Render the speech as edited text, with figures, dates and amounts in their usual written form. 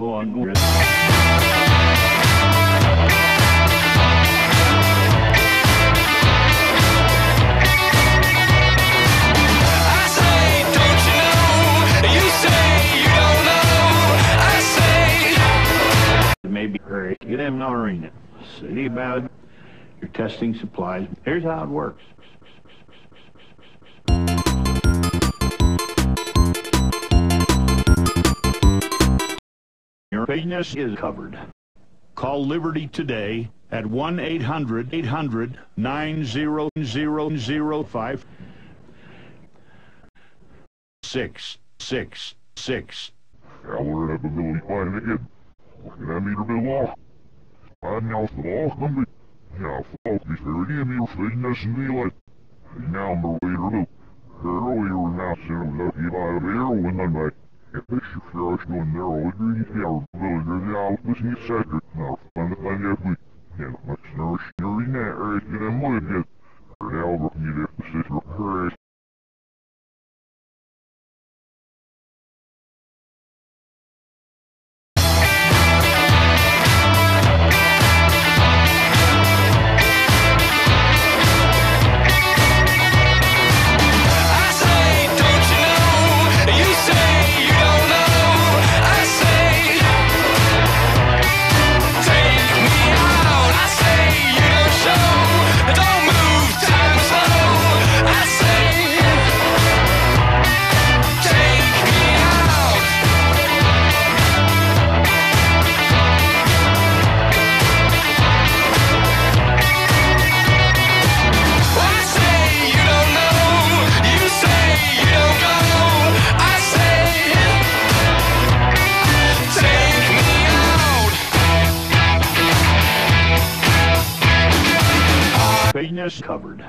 go on with. Maybe hurry, get him in arena. See about your testing supplies. Here's how it works. Your business is covered. Call Liberty today at 1-800-800-9005 666. Our ability fine again. Looking meter bill off. I now the law number. Now folk is very near me business and the light. Now the waiter loop. Earlier now soon lucky by the bear when I'm like. If this is fresh on there all green here, villager the office in secret. Now find the thing every. Yeah, much nourishing in that area to them wood get. Now you left the sister of her. Business covered.